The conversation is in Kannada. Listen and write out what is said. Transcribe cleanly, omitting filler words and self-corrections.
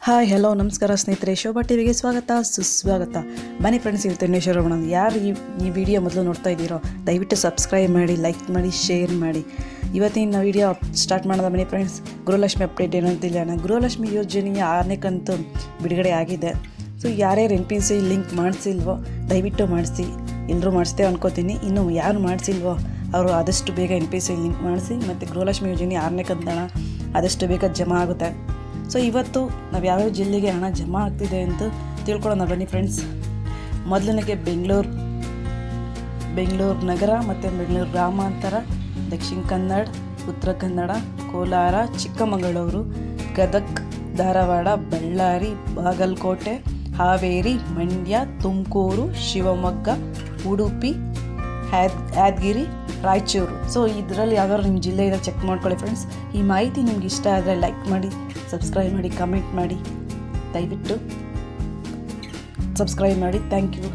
ಹಾಯ್ ಹಲೋ ನಮಸ್ಕಾರ ಸ್ನೇಹಿತರೆ, ಶೋಭಾ ಟಿವಿಗೆ ಸ್ವಾಗತ ಸುಸ್ವಾಗತ. ಬನ್ನಿ ಫ್ರೆಂಡ್ಸ್, ಇವತ್ತು ಎಣ್ಣೇಶ್ವರ ಮಾಡೋಣ. ಯಾರು ಈ ವಿಡಿಯೋ ಮೊದಲು ನೋಡ್ತಾ ಇದ್ದೀರೋ ದಯವಿಟ್ಟು ಸಬ್ಸ್ಕ್ರೈಬ್ ಮಾಡಿ, ಲೈಕ್ ಮಾಡಿ, ಶೇರ್ ಮಾಡಿ. ಇವತ್ತಿನ ವಿಡಿಯೋ ಸ್ಟಾರ್ಟ್ ಮಾಡೋದ. ಬನ್ನಿ ಫ್ರೆಂಡ್ಸ್, ಗೃಹಲಕ್ಷ್ಮಿ ಅಪ್ಡೇಟ್ ಏನಂತಿಲ್ಲ. ಗೃಹಲಕ್ಷ್ಮಿ ಯೋಜನೆಯ 6ನೇ ಕಂತು ಬಿಡುಗಡೆ ಆಗಿದೆ. ಸೊ ಯಾರ್ಯಾರು NPC ಲಿಂಕ್ ಮಾಡಿಸಿಲ್ವೋ ದಯವಿಟ್ಟು ಮಾಡಿಸಿ. ಎಲ್ಲರೂ ಮಾಡಿಸ್ತೇವೆ ಅನ್ಕೋತೀನಿ. ಇನ್ನು ಯಾರು ಮಾಡಿಸಿಲ್ವೋ ಅವರು ಆದಷ್ಟು ಬೇಗ NPC ಲಿಂಕ್ ಮಾಡಿಸಿ. ಮತ್ತು ಗೃಹಲಕ್ಷ್ಮಿ ಯೋಜನೆ 6ನೇ ಕಂತು ಹಣ ಆದಷ್ಟು ಬೇಗ ಜಮಾ ಆಗುತ್ತೆ. ಸೊ ಇವತ್ತು ನಾವು ಯಾವ್ಯಾವ ಜಿಲ್ಲೆಗೆ ಹಣ ಜಮಾ ಆಗ್ತಿದೆ ಅಂತ ತಿಳ್ಕೊಳ್ಳೋಣ ಬನ್ನಿ ಫ್ರೆಂಡ್ಸ್. ಮೊದಲನೇಗೆ ಬೆಂಗಳೂರು ನಗರ ಮತ್ತು ಬೆಂಗಳೂರು ಗ್ರಾಮಾಂತರ, ದಕ್ಷಿಣ ಕನ್ನಡ, ಉತ್ತರ ಕನ್ನಡ, ಕೋಲಾರ, ಚಿಕ್ಕಮಗಳೂರು, ಗದಗ, ಧಾರವಾಡ, ಬಳ್ಳಾರಿ, ಬಾಗಲಕೋಟೆ, ಹಾವೇರಿ, ಮಂಡ್ಯ, ತುಮಕೂರು, ಶಿವಮೊಗ್ಗ, ಉಡುಪಿ, ಯಾದಗಿರಿ, ರಾಯಚೂರು. ಸೊ ಇದರಲ್ಲಿ ಯಾವ್ಯಾರು ನಿಮ್ಮ ಜಿಲ್ಲೆ ಇದೆ ಚೆಕ್ ಮಾಡ್ಕೊಳ್ಳಿ ಫ್ರೆಂಡ್ಸ್. ಈ ಮಾಹಿತಿ ನಿಮ್ಗೆ ಇಷ್ಟ ಆದರೆ ಲೈಕ್ ಮಾಡಿ, ಸಬ್ಸ್ಕ್ರೈಬ್ ಮಾಡಿ, ಕಮೆಂಟ್ ಮಾಡಿ. ದಯವಿಟ್ಟು ಸಬ್ಸ್ಕ್ರೈಬ್ ಮಾಡಿ. Thank you.